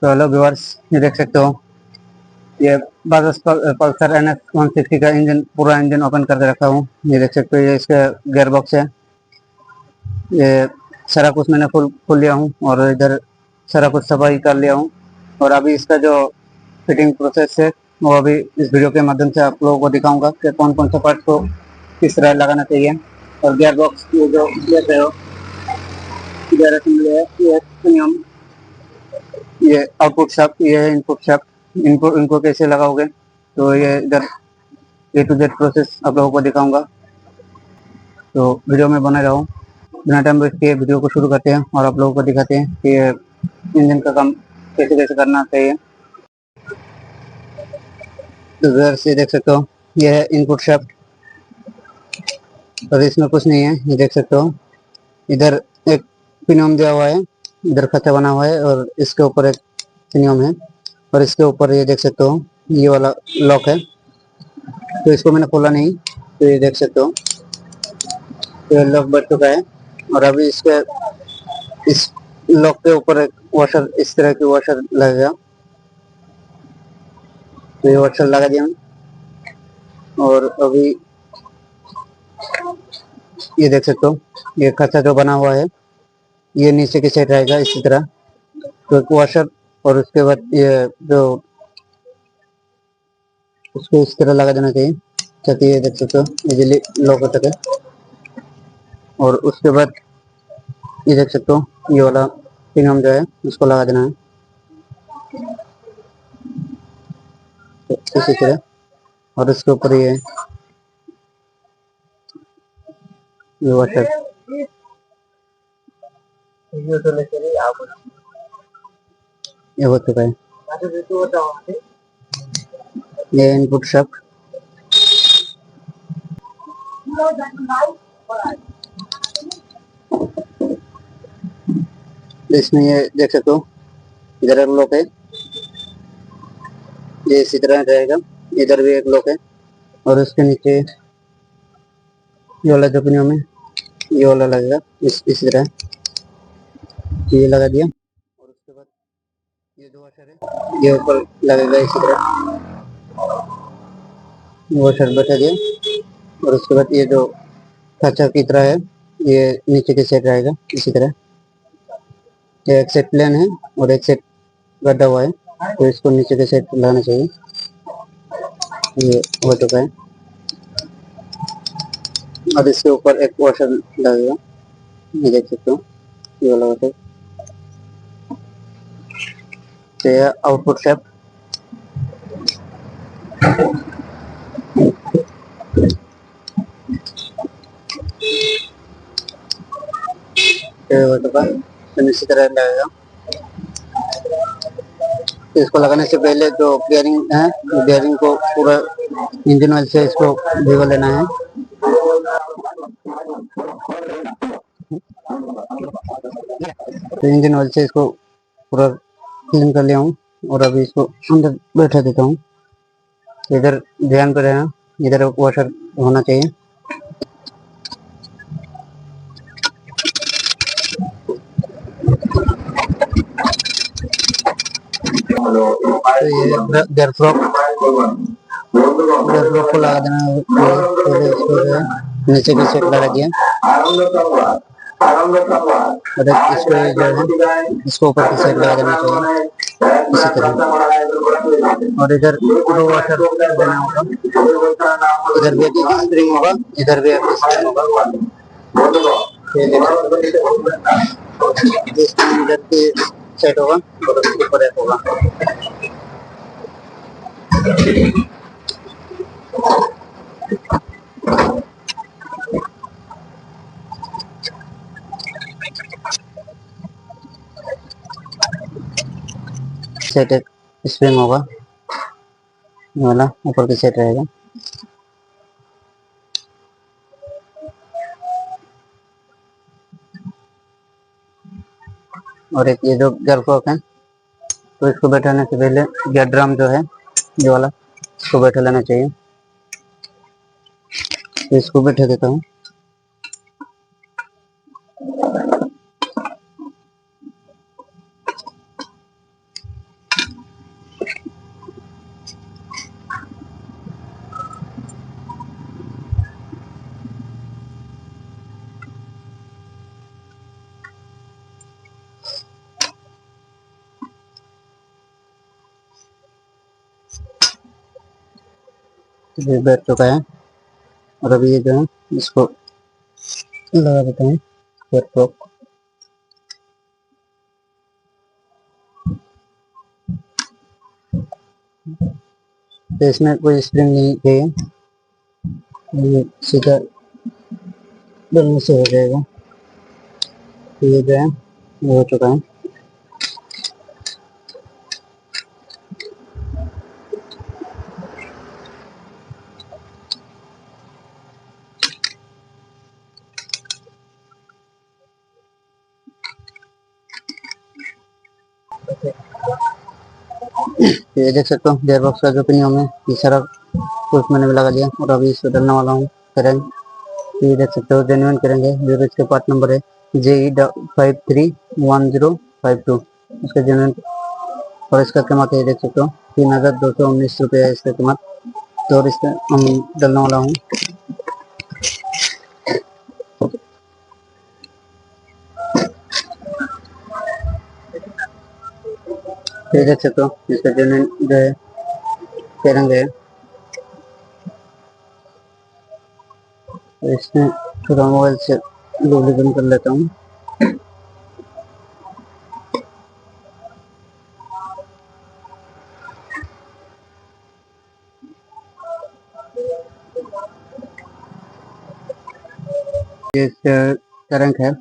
तो hello viewers, ये देख सकते हो, ये बजाज पल्सर NS 160 का इंजन, पूरा इंजन ओपन करके रखा हूँ। ये देख सकते हो, ये इसका गियर बॉक्स है। ये सारा कुछ मैंने खोल लिया हूँ और इधर सारा कुछ सफाई कर लिया हूँ। और अभी इसका जो फिटिंग प्रोसेस है वो अभी इस वीडियो के माध्यम से आप लोगों को दिखाऊंगा कि कौन कौन से पार्ट को किस तरह लगाना चाहिए। और गियर बॉक्स ये जो देख रहे हो, गियर असेंबली है, ये प्रीमियम, ये आउटपुट शाफ्ट, ये है इनपुट शाफ्ट। इनको कैसे लगाओगे, तो ये इधर A to Z प्रोसेस आप लोगों को दिखाऊंगा। तो वीडियो में बने रहो। बिना टाइम वेस्ट किए वीडियो को शुरू करते हैं और आप लोगों को दिखाते हैं कि इंजन का काम कैसे कैसे करना चाहिए। तो इधर से देख सकते हो, ये है इनपुट शाफ्ट और इसमें कुछ नहीं है। ये देख सकते हो, इधर एक पिनियम दिया हुआ है, इधर खचा बना हुआ है और इसके ऊपर एक पिनियम है। और इसके ऊपर ये देख सकते हो, ये वाला लॉक है। तो इसको मैंने खोला नहीं, तो ये देख सकते हो, तो लॉक बढ़ चुका है। और अभी इसके इस लॉक के ऊपर एक वॉशर, इस तरह की वॉशर लगेगा। तो ये वॉशर लगा दिया। और अभी ये देख सकते हो, ये खचा जो बना हुआ है, ये नीचे की साइड रहेगा इसी तरह। तो एक वॉशर और उसके बाद ये जो उसको इस तरह लगा देना चाहिए ताकि ये देख सकते हो इजीली लॉक हो सके। और उसके बाद ये देख सकते हो, ये वाला पिन जो है उसको लगा देना है, तो इसी तरह। और उसके ऊपर ये वॉशर, ये हो चुका है। ये इनपुट शाफ्ट, इसमें ये देख सकते हो, इधर एक लॉक है, ये इसी तरह रहेगा। इधर भी एक लॉक है और उसके नीचे ये वाला जो पिनियम है, ये वाला लगेगा इसी तरह। ये लगा दिया और उसके बाद ये जो वॉशर है ये ऊपर लगेगा इसी तरह। वॉशर बैठा दिया और उसके बाद ये जो कच्चा की तरह है, ये नीचे की साइड रहेगा इसी तरह। ये एक सेट प्लेन है और एक सेट गड्ढा हुआ है, तो इसको नीचे के साइड लगाना चाहिए। ये हो चुका है। और इसके ऊपर एक वॉशर लगेगा, ये देख सकते हो, ये वाला वॉशर। तो ये आउटपुट शेप, हो चुका है। तो इसी तरह लगेगा। तो इसको लगाने से पहले जो बेयरिंग है, बेयरिंग को पूरा इंजन ऑयल से इसको भिगो लेना है। तो इंजन ऑयल से इसको पूरा क्लीन कर लिया हूँ और अभी इसको अंदर बैठा देता हूँ। इधर ध्यान पे रहना, इधर वॉशर होना चाहिए। तो ये गियर फ्लॉक को लगा देना है। पहले इसको जो है नीचे की सेट लगा दिया और इसको जो है इसको ऊपर की साइड लगा देना चाहिए इसी तरह। और इधर दो वॉशर देना होगा, इधर भी एक स्प्रिंग होगा, इधर भी एक स्प्रिंग होगा। इधर की सेट होगा और उसके ऊपर एक होगा। सेट एक स्प्रिंग होगा, ये वाला ऊपर की सेट रहेगा। और एक ये जो गियर फ्लॉक है, तो इसको बैठाने से पहले गियर ड्रम जो है ये वाला, इसको बैठा लेना चाहिए। तो इसको बैठा देता हूँ। तो ये बैठ चुका है। और अभी ये जो है इसको लगा देते हैं स्क्वायर प्रोप। तो इसमें कोई स्प्रिंग नहीं चाहिए, ये सीधा डलने से हो जाएगा। तो ये जो है वो हो चुका है। तो ये देख सकते हो गियर बॉक्स का जो पिनियन है ये सारा कुछ मैंने भी लगा लिया और अभी इसको डालने वाला हूँ करेंगे। तो ये देख सकते हो जेन्युइन करेंगे, जो इसके पार्ट नंबर है JE531052, इसका जेन्युइन। और इसका कीमत है देख सकते हो 3219 रुपये है इसका कीमत। तो और इसका हम डालने वाला हूँ। तो ये देख सकते हो इसका जेन्युइन जो है करेंगे। तो इसमें थोड़ा मोबाइल से लुब्रिकेट कर लेता हूँ। ये करंट है,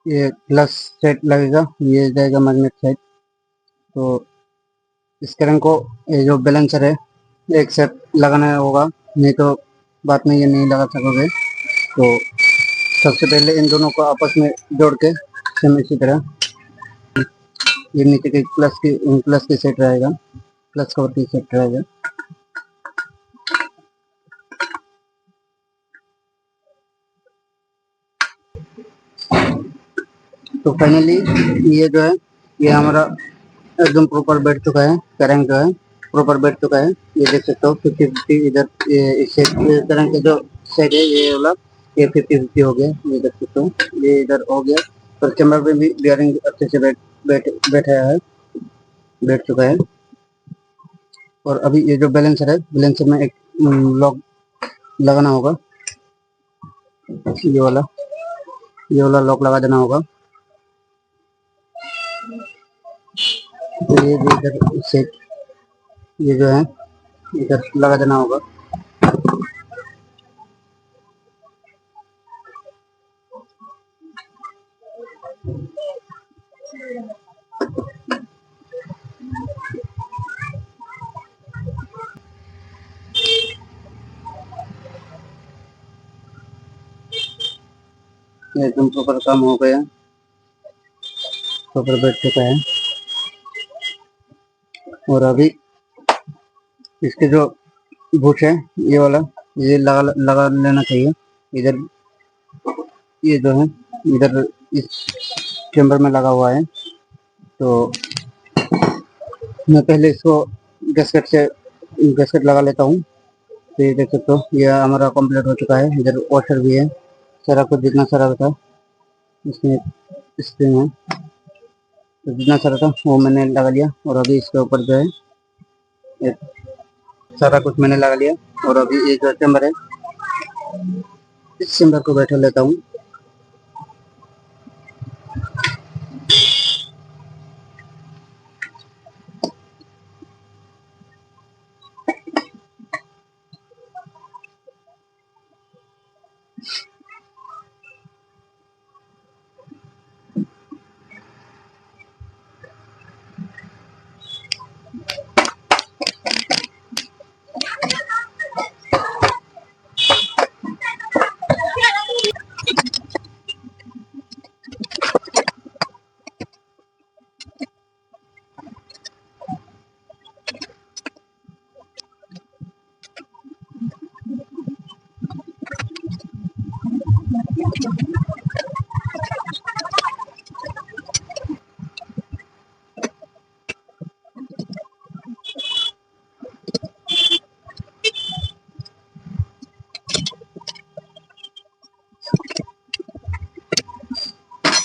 ये प्लस सेट लगेगा, ये जाएगा मैग्नेट साइड। तो इस करंट को ये जो बैलेंसर है एक सेट लगाना होगा, नहीं तो बाद में ये नहीं लगा सकोगे। तो सबसे पहले इन दोनों को आपस में जोड़ के सेम इसी तरह ये नीचे के प्लस की सेट रहेगा, प्लस कवर की सेट रहेगा। तो फाइनली ये जो है ये हमारा एकदम प्रॉपर बैठ चुका है, करंट जो है प्रॉपर बैठ चुका है। ये देख सकते हो 50-50 इधर इस करंट का जो साइड है ये वाला ये 50-50 हो गया, ये देख सकते हो ये इधर हो गया। और चैम्बर में भी बियरिंग अच्छे से बैठा है, बैठ चुका है। और अभी ये जो बैलेंसर है, बैलेंसर में एक लॉक लगाना होगा, ये वाला लॉक लगा देना होगा। तो ये भी इधर सेट ये जो है इधर लगा देना होगा। एकदम प्रॉपर काम हो गया, प्रॉपर बैठ चुका है। और अभी इसके जो बुश है ये वाला ये लगा लेना चाहिए इधर, ये जो है इधर इस चैम्बर में लगा हुआ है। तो मैं पहले इसको गैसकेट लगा लेता हूँ। तो ये देख सकते हो ये हमारा कंप्लीट हो चुका है। इधर वॉशर भी है, सारा कुछ जितना सारा था इसमें स्प्रिंग है, तो जितना सारा था वो मैंने लगा लिया। और अभी इसके ऊपर जो है ये सारा कुछ मैंने लगा लिया। और अभी ये जो चैम्बर है इस चैम्बर को बैठा लेता हूँ।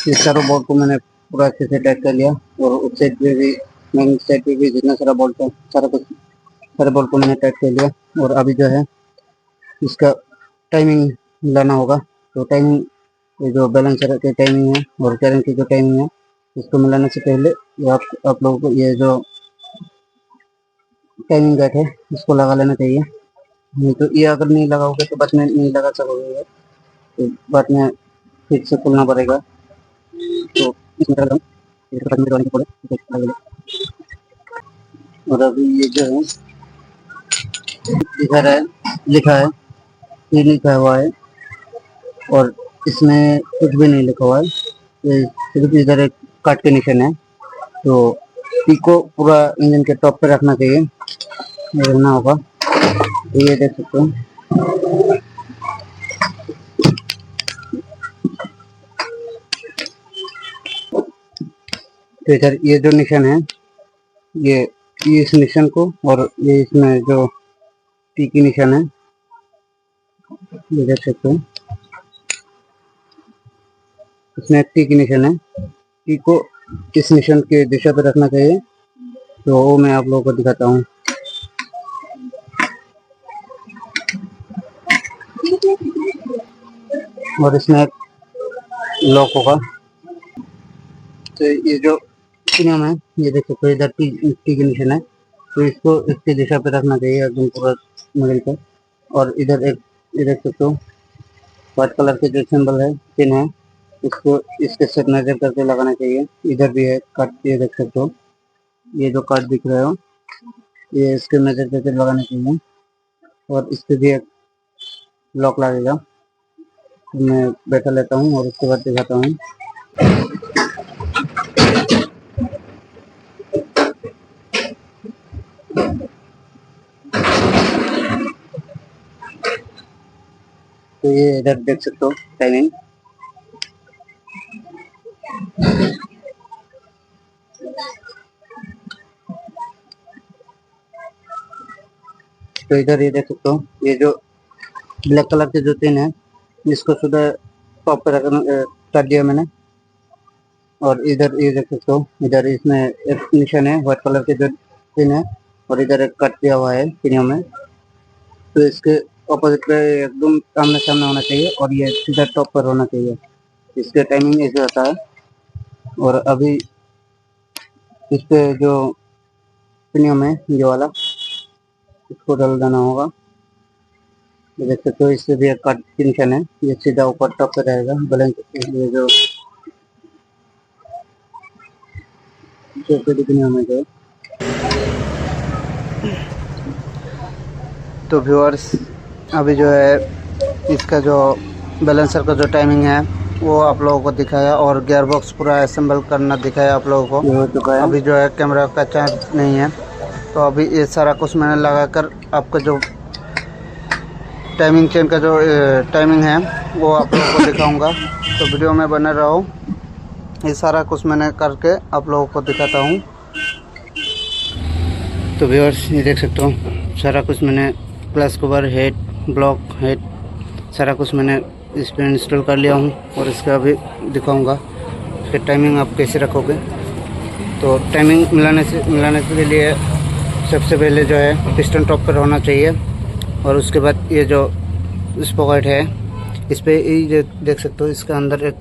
इस चारों बोल्ट को मैंने पूरा अच्छे से टाइट कर लिया। और उस साइड पे भी मेन साइड पे भी जितना सारा बोल्ट है सारा कुछ सारे बोल्ट को मैंने टाइट कर लिया। और अभी जो है इसका टाइमिंग लाना होगा। तो टाइमिंग, ये जो बैलेंसर की टाइमिंग है और कैरन की जो टाइमिंग है, इसको मिलाने से पहले ये आप लोगों को ये जो टाइमिंग गाइड है इसको लगा लेना चाहिए। नहीं तो ये अगर नहीं लगाओगे तो बाद में नहीं लगा सकोगे, तो बाद में फिर से खोलना पड़ेगा। तो इसमें लगा और अभी ये जो है इधर है लिखा है, ये लिखा हुआ है और इसमें कुछ भी नहीं लिखा हुआ है, ये सिर्फ इधर एक काट के निशान है। तो पी को पूरा इंजन के टॉप पे रखना चाहिए, रखना होगा। तो ये देख सकते हो। तो इधर ये जो निशान है, ये इस निशान को और ये इसमें जो पी की निशान है, ये देख सकते हो। इसमें टी की निशान है, टी को इस निशान के दिशा पे रखना चाहिए। तो वो मैं आप लोगों को दिखाता हूँ। और इसमें लॉक होगा। तो ये जो नियम है, ये देख सकते हो, इधर टी की निशान है, तो इसको इसकी दिशा पे रखना चाहिए एकदम पूरा मिडिल पे। और इधर एक, ये देख सकते हो व्हाइट कलर के जो सिंबल है, पिन है, इसको इसके साथ मेजर करके लगाना चाहिए। इधर भी है कार्ड, ये देख सकते हो, ये जो कार्ड दिख रहे हो, ये इसके मेजर करके लगाना चाहिए। और इस पे भी एक लॉक लगेगा। तो मैं बैठा लेता हूँ और उसके बाद दिखाता हूँ। तो ये इधर देख सकते हो टाइमिंग। तो इधर ये देख सकते हो, ये जो ब्लैक कलर के जो पिन है, इसको सुबह टॉप पे कर दिया मैंने। और इधर ये देख सकते हो, इधर इसमें एक निशान है व्हाइट कलर के जो पिन है, और इधर एक कट दिया हुआ है पिनियों में। तो इसके ऑपोजिट पे एकदम सामने सामने होना चाहिए और ये सीधा टॉप पर होना चाहिए। इसके टाइमिंग ऐसे होता है। और अभी इस पे जो पिनियों में ये वाला, इसको डाल देना होगा। देख सकते हो, इससे भी एक कट की निशान है, ये सीधा ऊपर टॉप पे रहेगा बैलेंस। ये जो पिनियों में जो, तो व्यूअर्स अभी जो है इसका जो बैलेंसर का जो टाइमिंग है वो आप लोगों को दिखाया, और गियर बॉक्स पूरा असेंबल करना दिखाया आप लोगों को। हो चुका है। अभी जो है कैमरा का चार्ज नहीं है, तो अभी ये सारा कुछ मैंने लगाकर आपका जो टाइमिंग चेन का जो टाइमिंग है वो आप लोगों को दिखाऊंगा। तो वीडियो में बने रहो। ये सारा कुछ मैंने करके आप लोगों को दिखाता हूँ। तो व्यूअर्स ये देख सकते हो, सारा कुछ मैंने plus cover, head, block head, सारा कुछ मैंने इस पर इंस्टॉल कर लिया हूँ। और इसका अभी दिखाऊंगा कि टाइमिंग आप कैसे रखोगे। तो टाइमिंग मिलाने के लिए सबसे पहले जो है पिस्टन टॉप पर होना चाहिए। और उसके बाद ये जो स्पॉकेट है, इस पर ये देख सकते हो, इसके अंदर एक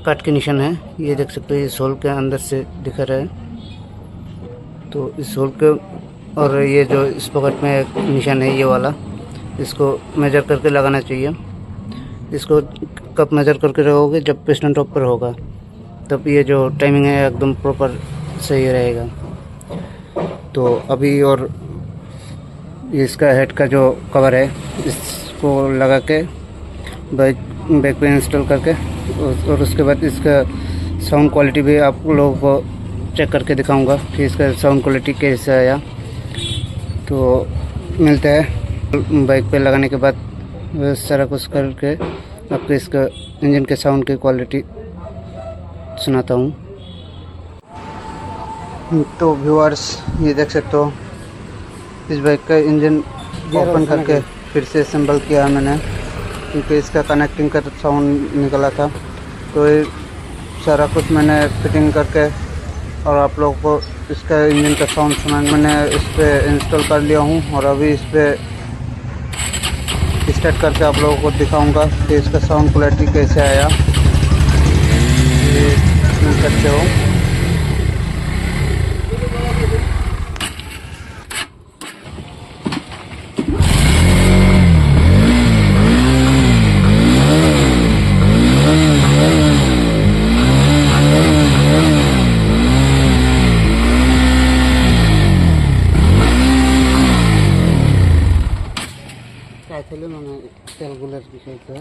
कट के निशान है, ये देख सकते हो, ये सोल के अंदर से दिख रहा है। तो इस सोल के, और ये जो स्पॉकेट में एक निशान है ये वाला, इसको मेजर करके लगाना चाहिए। इसको कब मेजर करके रहोगे, जब पिस्टन टॉप पर होगा, तब ये जो टाइमिंग है एकदम प्रॉपर सही रहेगा। तो अभी और इसका हेड का जो कवर है, इसको लगा के बैक पे इंस्टॉल करके, और उसके बाद इसका साउंड क्वालिटी भी आप लोगों को चेक करके दिखाऊंगा कि इसका साउंड क्वालिटी कैसा आया। तो मिलता है बाइक पे लगाने के बाद सारा कुछ करके आपको इसका इंजन के साउंड की क्वालिटी सुनाता हूँ। तो व्यूअर्स ये देख सकते हो, इस बाइक का इंजन ओपन करके फिर से असेंबल किया मैंने, क्योंकि इसका कनेक्टिंग का साउंड निकला था। तो ये सारा कुछ मैंने फिटिंग करके और आप लोगों को इसका इंजन का साउंड सुनाने मैंने इस पर इंस्टॉल कर लिया हूँ और अभी इस पर स्टार्ट करके आप लोगों को दिखाऊंगा कि इसका साउंड क्वालिटी कैसे आया, ये सुन सकते हो। চাইলে মানে তেলগুলোর বিষয়টা